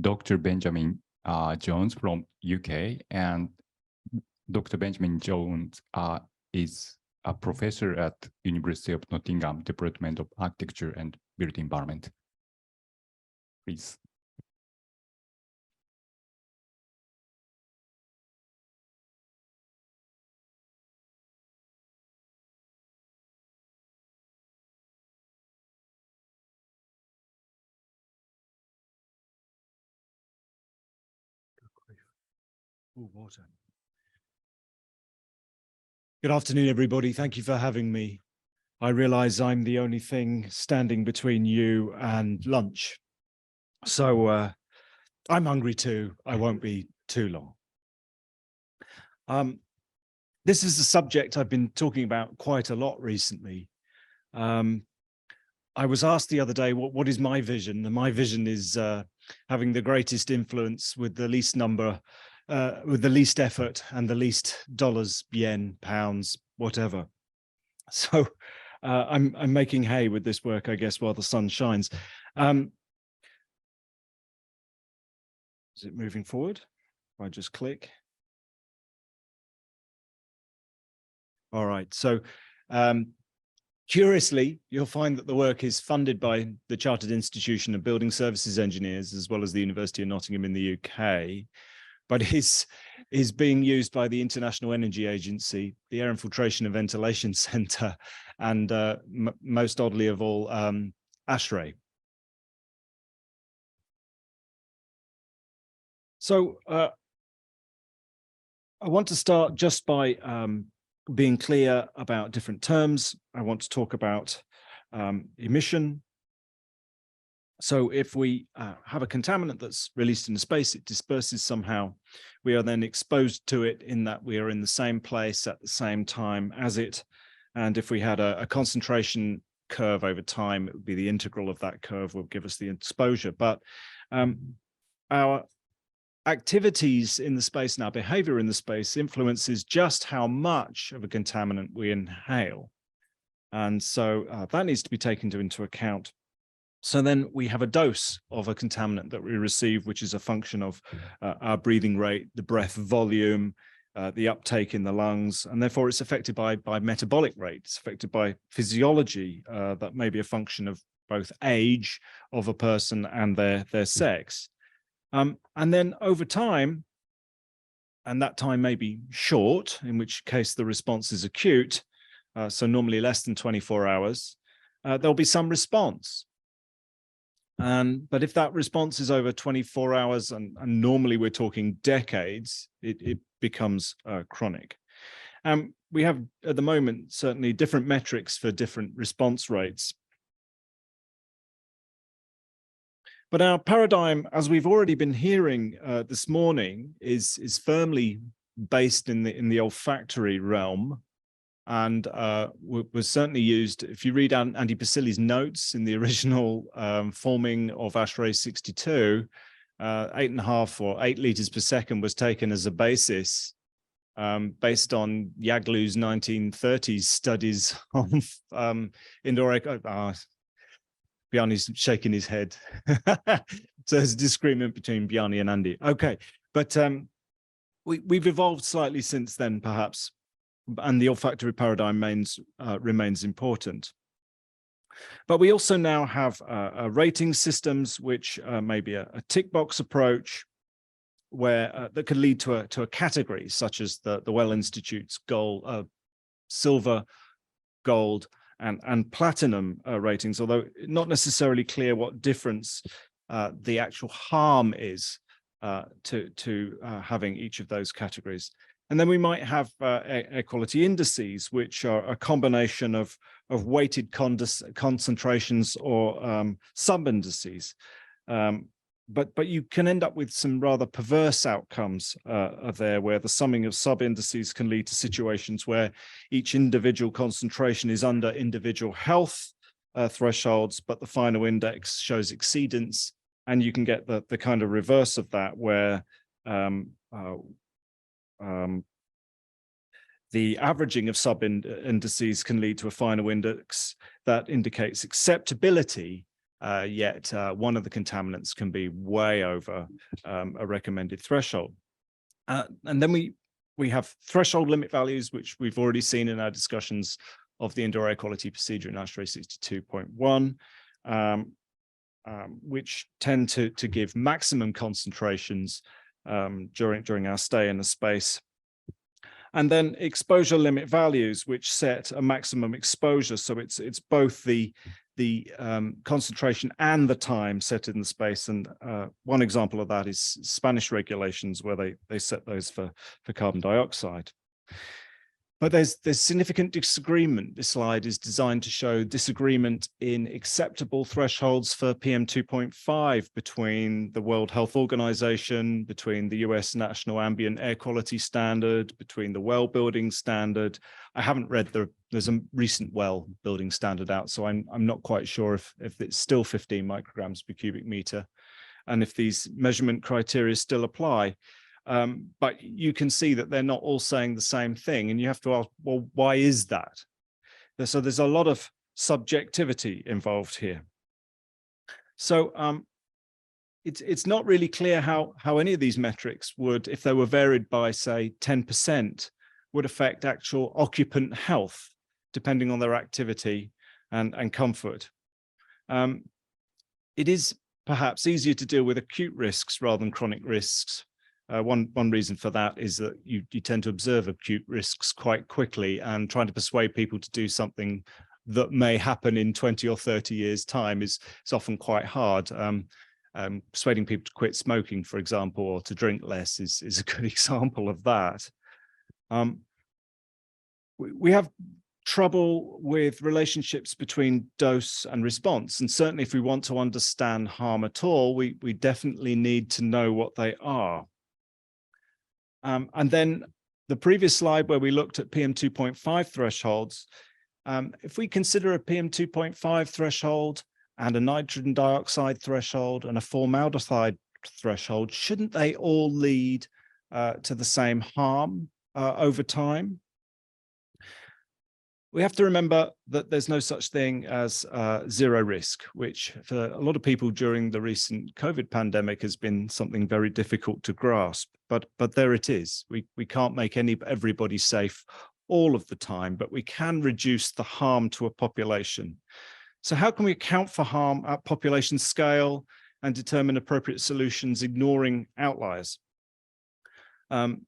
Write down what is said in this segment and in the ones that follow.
Dr. Benjamin Jones from UK, and Dr. Benjamin Jones is a professor at University of Nottingham, Department of Architecture and Built Environment. Please. Ooh, water. Good afternoon, everybody. Thank you for having me. I realize I'm the only thing standing between you and lunch. So I'm hungry too. I won't be too long. This is a subject I've been talking about quite a lot recently. I was asked the other day, what is my vision? And my vision is having the greatest influence with the least number, with the least effort and the least dollars, yen, pounds, whatever. So I'm making hay with this work, I guess, while the sun shines. Is it moving forward? If I just click. All right. So curiously, you'll find that the work is funded by the Chartered Institution of Building Services Engineers, as well as the University of Nottingham in the UK, but is being used by the International Energy Agency, the Air Infiltration and Ventilation Centre, and most oddly of all, ASHRAE. So I want to start just by being clear about different terms. I want to talk about emission. So if we have a contaminant that's released into space, it disperses somehow. We are then exposed to it in that we are in the same place at the same time as it. And if we had a concentration curve over time, it would be the integral of that curve will give us the exposure. But our activities in the space and our behavior in the space influences just how much of a contaminant we inhale. And so that needs to be taken into account. So then we have a dose of a contaminant that we receive, which is a function of our breathing rate, the breath volume, the uptake in the lungs, and therefore it's affected by metabolic rate. It's affected by physiology that may be a function of both age of a person and their sex. And then over time, and that time may be short, in which case the response is acute, so normally less than 24 hours, there'll be some response. But if that response is over 24 hours, and normally we're talking decades, it becomes chronic. We have, at the moment, certainly different metrics for different response rates. But our paradigm, as we've already been hearing this morning, is firmly based in the olfactory realm, and was certainly used. If you read Andy Pasili's notes in the original forming of ASHRAE 62, 8.5 or 8 liters per second was taken as a basis based on Yaglu's 1930s studies of indoor air. Bjarni's shaking his head. So there's a disagreement between Bjarni and Andy. Okay, but we've evolved slightly since then, perhaps, and the olfactory paradigm remains important. But we also now have rating systems, which may be a tick box approach, where that could lead to a category, such as the Well Institute's gold, silver, gold, and platinum ratings, although not necessarily clear what difference the actual harm is to having each of those categories. And then we might have air quality indices, which are a combination of weighted concentrations or sub-indices. But you can end up with some rather perverse outcomes there, where the summing of sub-indices can lead to situations where each individual concentration is under individual health thresholds, but the final index shows exceedance, and you can get the kind of reverse of that, where the averaging of sub-indices can lead to a final index that indicates acceptability, yet one of the contaminants can be way over a recommended threshold. And then we have threshold limit values, which we've already seen in our discussions of the indoor air quality procedure in ASHRAE 62.1, which tend to give maximum concentrations during our stay in the space. And then exposure limit values, which set a maximum exposure. So it's both the concentration and the time set in the space. And one example of that is Spanish regulations, where they set those for carbon dioxide. But there's significant disagreement. This slide is designed to show disagreement in acceptable thresholds for PM2.5 between the World Health Organization, between the US National Ambient Air Quality Standard, between the well building standard. I haven't read there's a recent well building standard out, so I'm not quite sure if it's still 15 micrograms per cubic meter and if these measurement criteria still apply. But you can see that they're not all saying the same thing, and you have to ask, well, why is that? So there's a lot of subjectivity involved here. So it's not really clear how any of these metrics would, if they were varied by, say, 10%, would affect actual occupant health, depending on their activity and comfort. It is perhaps easier to deal with acute risks rather than chronic risks. One reason for that is that you tend to observe acute risks quite quickly, and trying to persuade people to do something that may happen in 20 or 30 years' time is often quite hard. Persuading people to quit smoking, for example, or to drink less is a good example of that. We have trouble with relationships between dose and response, and certainly if we want to understand harm at all, we definitely need to know what they are. And then the previous slide where we looked at PM2.5 thresholds, if we consider a PM2.5 threshold and a nitrogen dioxide threshold and a formaldehyde threshold, shouldn't they all lead to the same harm over time? We have to remember that there's no such thing as zero risk, which for a lot of people during the recent COVID pandemic has been something very difficult to grasp. But there it is. We can't make everybody safe all of the time, but we can reduce the harm to a population. So how can we account for harm at population scale and determine appropriate solutions, ignoring outliers? And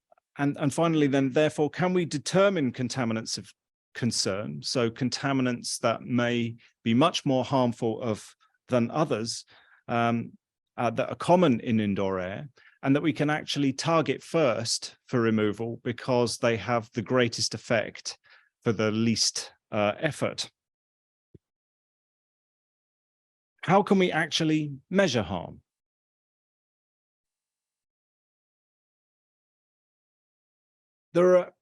finally, then, therefore, can we determine contaminants of concern, so contaminants that may be much more harmful than others that are common in indoor air, and that we can actually target first for removal because they have the greatest effect for the least effort. How can we actually measure harm? There are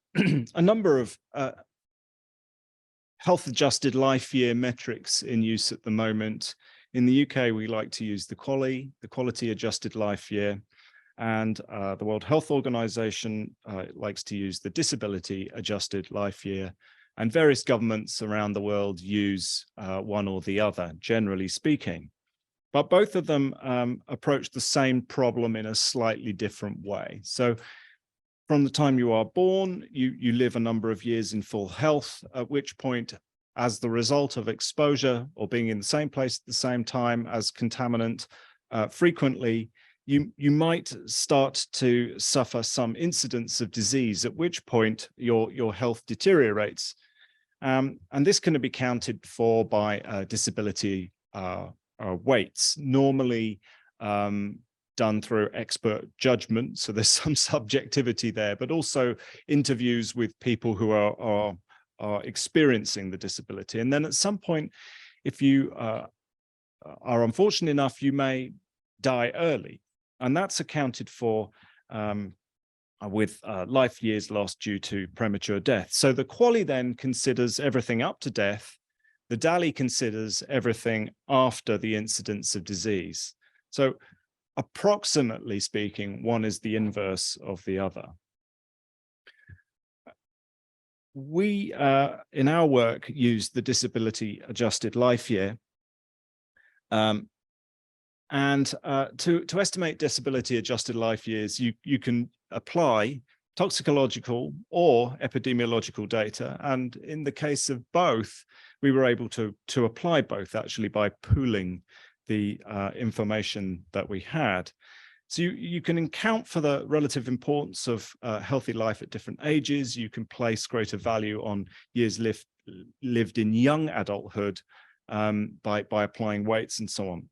a number of health-adjusted life year metrics in use at the moment. In the UK, we like to use the QALY, the Quality Adjusted Life Year, and the World Health Organization likes to use the Disability Adjusted Life Year, and various governments around the world use one or the other, generally speaking. But both of them approach the same problem in a slightly different way. So from the time you are born, you live a number of years in full health, at which point, as the result of exposure or being in the same place at the same time as contaminant, frequently, you might start to suffer some incidents of disease, at which point your health deteriorates. And this can be counted for by disability weights, normally done through expert judgment. So there's some subjectivity there, but also interviews with people who are experiencing the disability. And then at some point, if you are unfortunate enough, you may die early. And that's accounted for with life years lost due to premature death. So the QALY then considers everything up to death. The DALY considers everything after the incidence of disease. So approximately speaking, one is the inverse of the other. We, in our work, use the Disability Adjusted Life Year. To estimate disability adjusted life years, you can apply toxicological or epidemiological data. And in the case of both, we were able to apply both actually by pooling the information that we had. So you can account for the relative importance of healthy life at different ages. You can place greater value on years lived in young adulthood by applying weights and so on.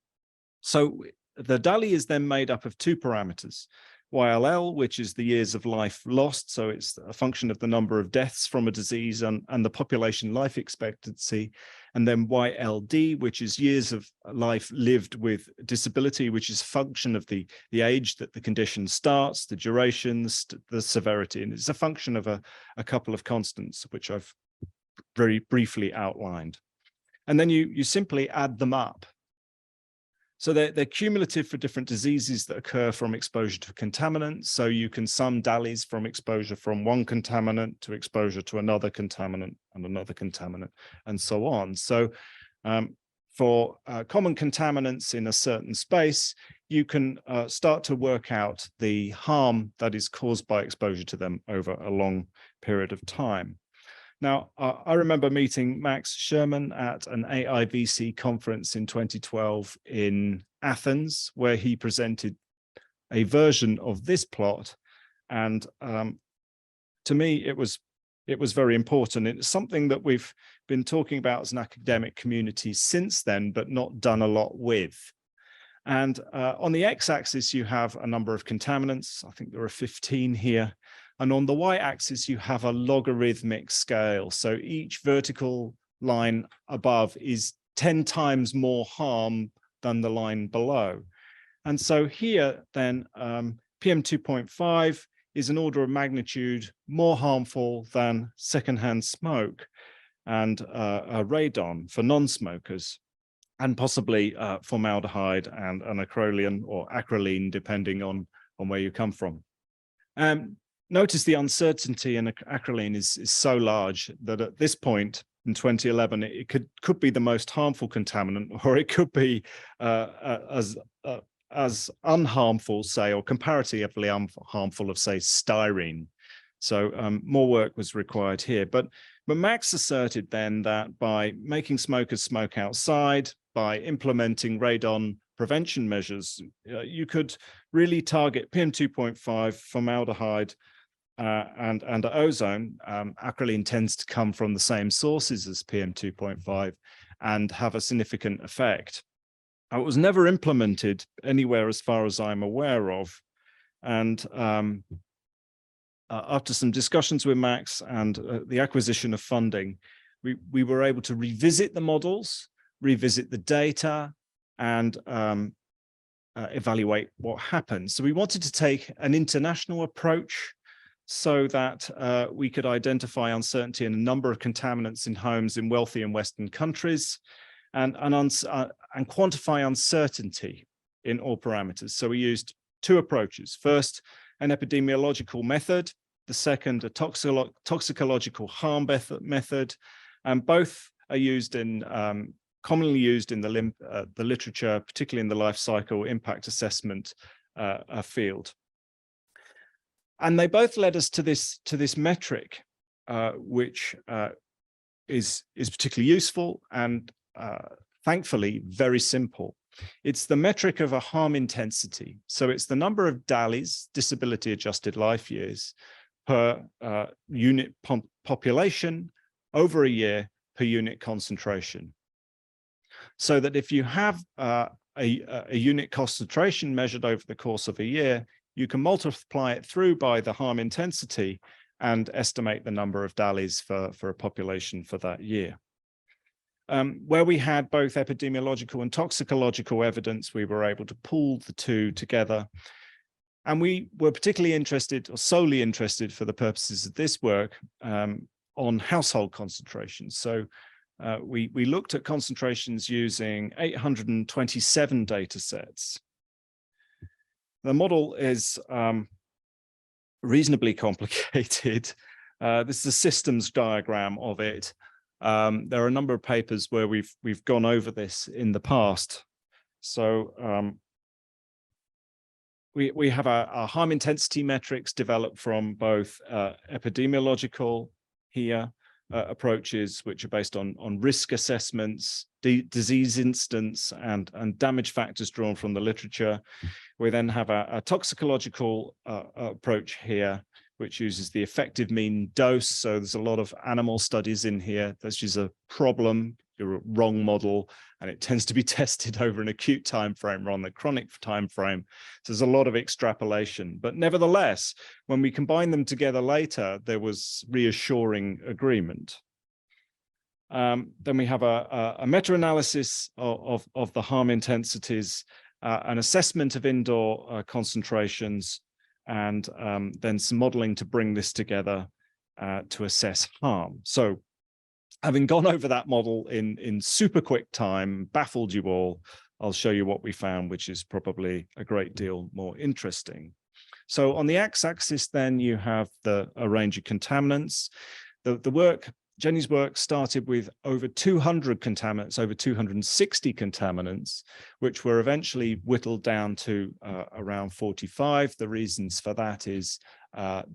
So the DALY is then made up of two parameters, YLL, which is the years of life lost. So it's a function of the number of deaths from a disease and the population life expectancy. And then YLD, which is years of life lived with disability, which is a function of the age that the condition starts, the durations, the severity. And it's a function of a couple of constants, which I've very briefly outlined. And then you simply add them up. So they're cumulative for different diseases that occur from exposure to contaminants. So you can sum DALYs from exposure from one contaminant to exposure to another contaminant and another contaminant and so on. So for common contaminants in a certain space, you can start to work out the harm that is caused by exposure to them over a long period of time. Now, I remember meeting Max Sherman at an AIVC conference in 2012 in Athens, where he presented a version of this plot. And to me, it was very important. It's something that we've been talking about as an academic community since then, but not done a lot with. And on the x-axis, you have a number of contaminants. I think there are 15 here. And on the y-axis, you have a logarithmic scale. So each vertical line above is 10 times more harm than the line below. And so here, then, PM2.5 is an order of magnitude more harmful than secondhand smoke and radon for non-smokers, and possibly formaldehyde and acrolein or acrolein, depending on where you come from. Notice the uncertainty in acrolein is so large that at this point in 2011, it could be the most harmful contaminant, or it could be as unharmful, say, or comparatively unharmful of, say, styrene. So more work was required here. But Max asserted then that by making smokers smoke outside, by implementing radon prevention measures, you could really target PM2.5, formaldehyde, and ozone. Acrolein tends to come from the same sources as PM2.5 and have a significant effect. It was never implemented anywhere as far as I'm aware of. And after some discussions with Max and the acquisition of funding, we were able to revisit the models, revisit the data, and evaluate what happened. So we wanted to take an international approach so that we could identify uncertainty in a number of contaminants in homes in wealthy and Western countries, and quantify uncertainty in all parameters. So we used two approaches. First, an epidemiological method. The second, a toxicological harm method. And both are used in commonly used in the literature, particularly in the life cycle impact assessment field. And they both led us to this metric, which is particularly useful and thankfully very simple. It's the metric of a harm intensity. So it's the number of DALYs, disability adjusted life years, per unit population over a year per unit concentration. So that if you have a unit concentration measured over the course of a year, you can multiply it through by the harm intensity and estimate the number of DALYs for a population for that year. Where we had both epidemiological and toxicological evidence, we were able to pool the two together. And we were particularly interested, or solely interested for the purposes of this work, on household concentrations. So we looked at concentrations using 827 data sets. The model is reasonably complicated. This is a systems diagram of it. There are a number of papers where we've gone over this in the past. So we have our harm intensity metrics developed from both epidemiological here approaches, which are based on risk assessments, disease incidence, and damage factors drawn from the literature. We then have a toxicological approach here, which uses the effective mean dose. So there's a lot of animal studies in here. This is a problem, your wrong model, and it tends to be tested over an acute time frame rather than a chronic time frame. So there's a lot of extrapolation. But nevertheless, when we combine them together later, there was reassuring agreement. Then we have a meta-analysis of the harm intensities, an assessment of indoor concentrations, and then some modeling to bring this together to assess harm. So having gone over that model in super quick time, baffled you all, I'll show you what we found, which is probably a great deal more interesting. So on the x-axis, then you have a range of contaminants. Jenny's work started with over 200 contaminants, over 260 contaminants, which were eventually whittled down to around 45. The reasons for that is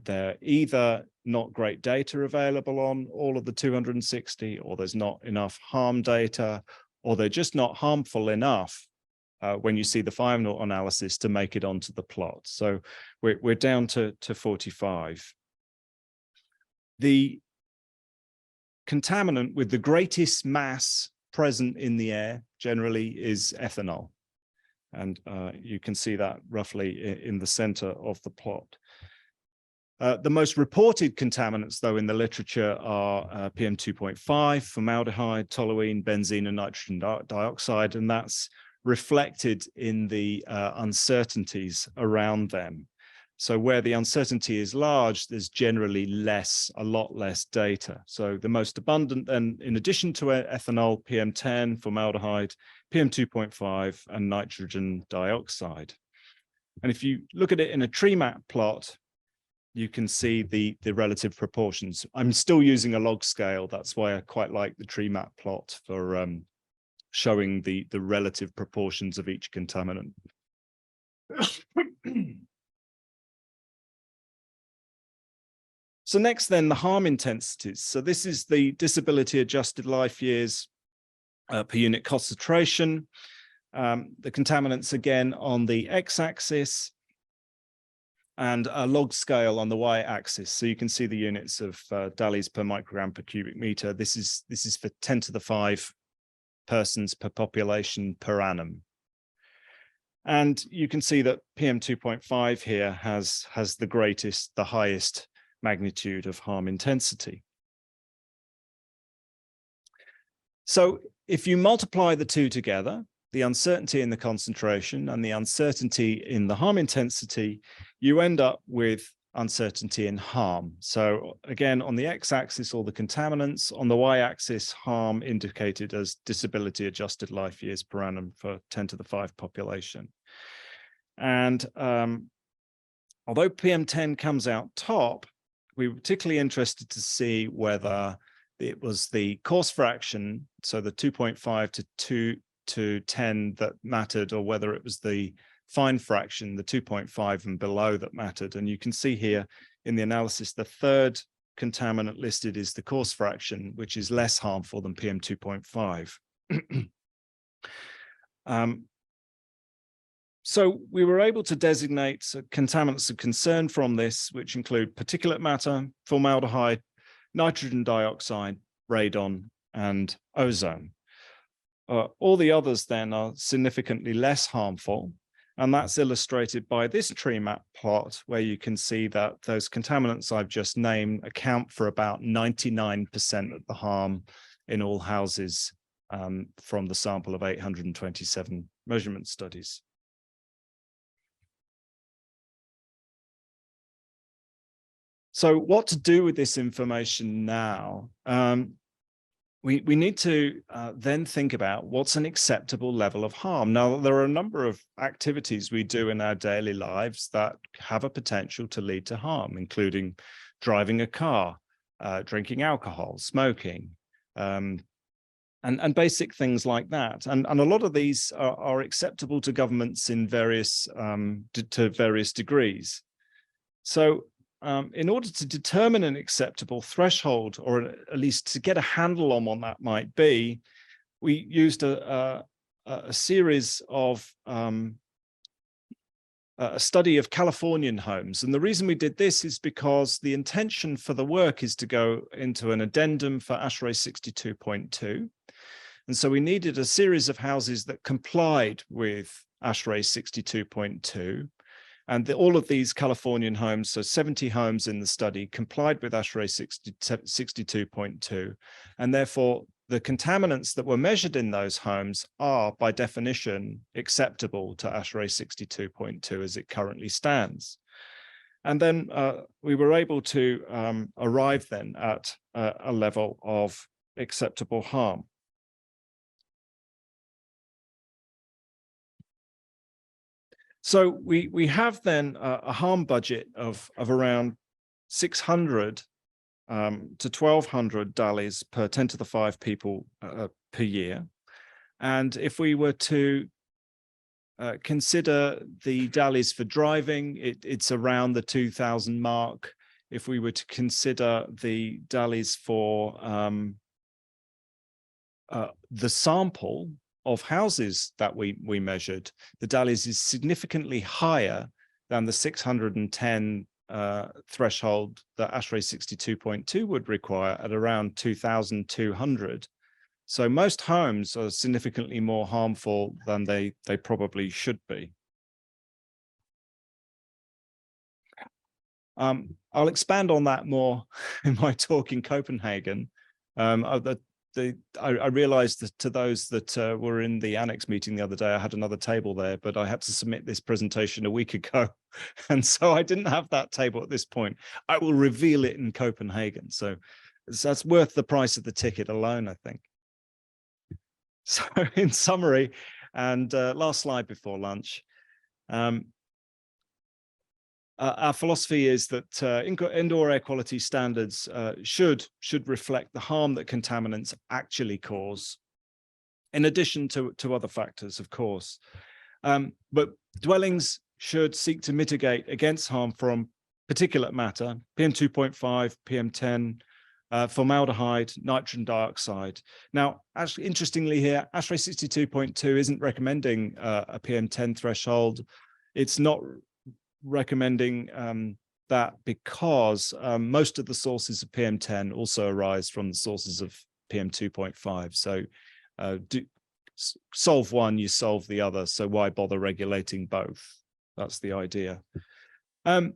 they're either not great data available on all of the 260, or there's not enough harm data, or they're just not harmful enough when you see the final analysis to make it onto the plot. So we're down to 45. The contaminant with the greatest mass present in the air generally is ethanol. And you can see that roughly in the center of the plot. The most reported contaminants, though, in the literature are PM2.5, formaldehyde, toluene, benzene, and nitrogen dioxide, and that's reflected in the uncertainties around them. So where the uncertainty is large, there's generally a lot less data. So the most abundant, then, in addition to ethanol, PM10, formaldehyde, PM2.5, and nitrogen dioxide. And if you look at it in a tree map plot, you can see the relative proportions. I'm still using a log scale. That's why I quite like the tree map plot for showing the relative proportions of each contaminant. So next then, the harm intensities. So this is the disability adjusted life years per unit concentration. The contaminants again on the x-axis, and a log scale on the y-axis. So you can see the units of DALYs per microgram per cubic meter. This is for 10 to the 5 persons per population per annum. And you can see that PM2.5 here has the highest magnitude of harm intensity. So if you multiply the two together, the uncertainty in the concentration and the uncertainty in the harm intensity, you end up with uncertainty in harm. So again, on the x-axis, all the contaminants, on the y-axis, harm indicated as disability adjusted life years per annum for 10 to the 5 population. And although PM10 comes out top, we were particularly interested to see whether it was the coarse fraction, so the 2.5 to 10 that mattered, or whether it was the fine fraction, the 2.5 and below, that mattered. And you can see here in the analysis, the third contaminant listed is the coarse fraction, which is less harmful than PM2.5. So we were able to designate contaminants of concern from this, which include particulate matter, formaldehyde, nitrogen dioxide, radon, and ozone. All the others then are significantly less harmful, and that's illustrated by this tree map plot, where you can see that those contaminants I've just named account for about 99% of the harm in all houses from the sample of 827 measurement studies. So what to do with this information now? We need to then think about what's an acceptable level of harm. Now, there are a number of activities we do in our daily lives that have a potential to lead to harm, including driving a car, drinking alcohol, smoking, and basic things like that. And a lot of these are acceptable to governments in various to various degrees. So in order to determine an acceptable threshold, or at least to get a handle on what that might be, we used a series of a study of Californian homes. And the reason we did this is because the intention for the work is to go into an addendum for ASHRAE 62.2. And so we needed a series of houses that complied with ASHRAE 62.2. And all of these Californian homes, so 70 homes in the study, complied with ASHRAE 62.2. And therefore, the contaminants that were measured in those homes are, by definition, acceptable to ASHRAE 62.2 as it currently stands. And then we were able to arrive then at a level of acceptable harm. So we have then a harm budget of around 600 to 1,200 DALYs per 10 to the 5 people per year. And if we were to consider the DALYs for driving, it's around the 2,000 mark. If we were to consider the DALYs for the sample of houses that we measured, the DALYs is significantly higher than the 610 threshold that ASHRAE 62.2 would require, at around 2,200. So most homes are significantly more harmful than they probably should be. I'll expand on that more in my talk in Copenhagen. I realized that to those that were in the annex meeting the other day, I had another table there, but I had to submit this presentation a week ago. And so I didn't have that table at this point. I will reveal it in Copenhagen. So that's worth the price of the ticket alone, I think. So in summary, and last slide before lunch, our philosophy is that indoor air quality standards should reflect the harm that contaminants actually cause, in addition to other factors, of course. But dwellings should seek to mitigate against harm from particulate matter, PM2.5, PM10, formaldehyde, nitrogen dioxide. Now, actually, interestingly here, ASHRAE 62.2 isn't recommending a PM10 threshold. It's not recommending that because most of the sources of PM10 also arise from the sources of PM2.5. So solve one, you solve the other. So why bother regulating both? That's the idea. The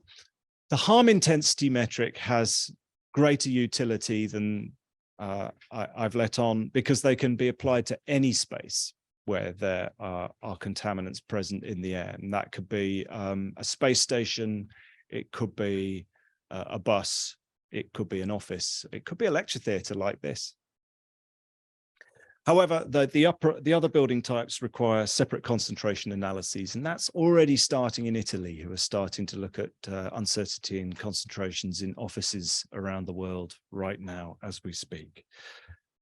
harm intensity metric has greater utility than I've let on, because they can be applied to any space where there are contaminants present in the air. And that could be a space station, it could be a bus, it could be an office, it could be a lecture theatre like this. However, the other building types require separate concentration analyses, and that's already starting in Italy, who are starting to look at uncertainty and concentrations in offices around the world right now as we speak.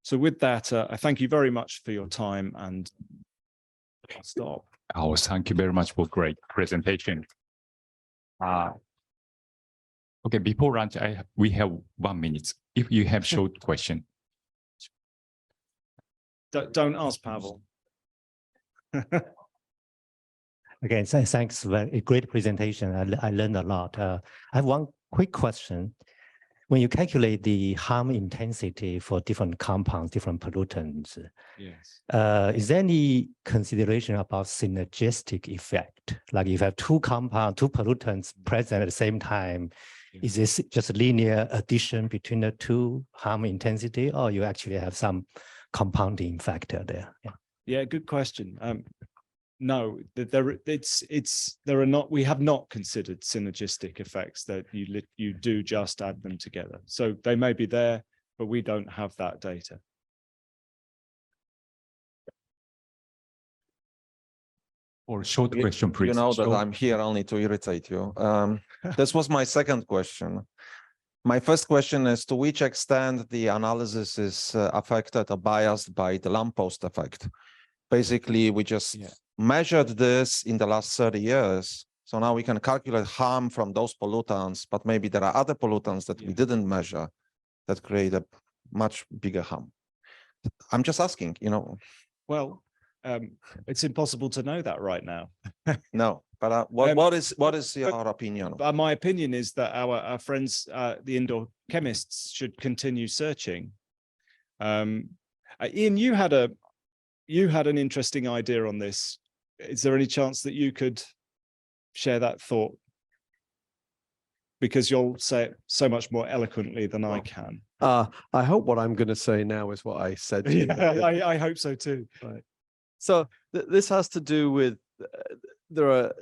So with that, I thank you very much for your time, and I'll stop. Oh, thank you very much for great presentation. Okay, before lunch, we have 1 minute. If you have short question. Don't ask Pavel. Okay, so thanks for a great presentation. I learned a lot. I have one quick question. When you calculate the harm intensity for different compounds, different pollutants, yes, is there any consideration about synergistic effect? Like if you have two compounds, two pollutants present at the same time, is this just a linear addition between the two harm intensity, or you actually have some compounding factor there? Yeah, good question. No, we have not considered synergistic effects, that you do just add them together. So they may be there, but we don't have that data. Or short question, please. You know that I'm here only to irritate you. This was my second question. My first question is, to which extent the analysis is affected or biased by the lamppost effect? Basically, we just measured this in the last 30 years. So now we can calculate harm from those pollutants, but maybe there are other pollutants that we didn't measure that create a much bigger harm. I'm just asking, you know. Well, it's impossible to know that right now. No, but what is your opinion? My opinion is that our friends, the indoor chemists, should continue searching. Ian, you had an interesting idea on this. Is there any chance that you could share that thought? Because you'll say it so much more eloquently than I can. I hope what I'm going to say now is what I said. I hope so too. Right. So this has to do with there've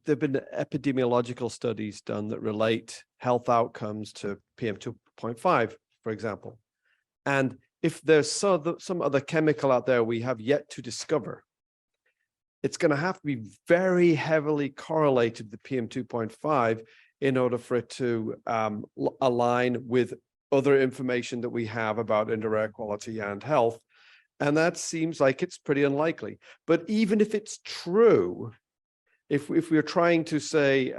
been epidemiological studies done that relate health outcomes to PM 2.5, for example. And if there's some other chemical out there we have yet to discover, it's going to have to be very heavily correlated with PM 2.5 in order for it to align with other information that we have about indoor air quality and health. And that seems like it's pretty unlikely. But even if it's true, if we're trying to say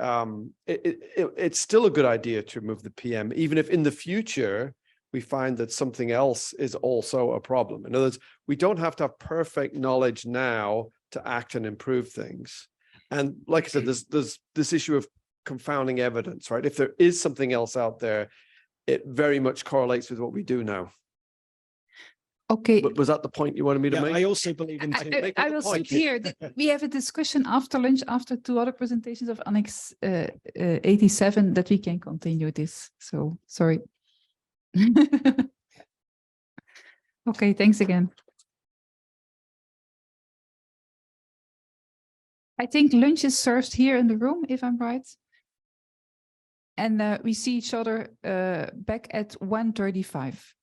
it's still a good idea to remove the PM, even if in the future we find that something else is also a problem. In other words, we don't have to have perfect knowledge now to act and improve things. And like I said, there's this issue of confounding evidence, right? If there is something else out there, it very much correlates with what we do now. Okay. But was that the point you wanted me to make? I also believe in. I will stop here. We have a discussion after lunch, after two other presentations of Annex 87, that we can continue this. So sorry. Okay, thanks again. I think lunch is served here in the room, if I'm right. And we see each other back at 1:35.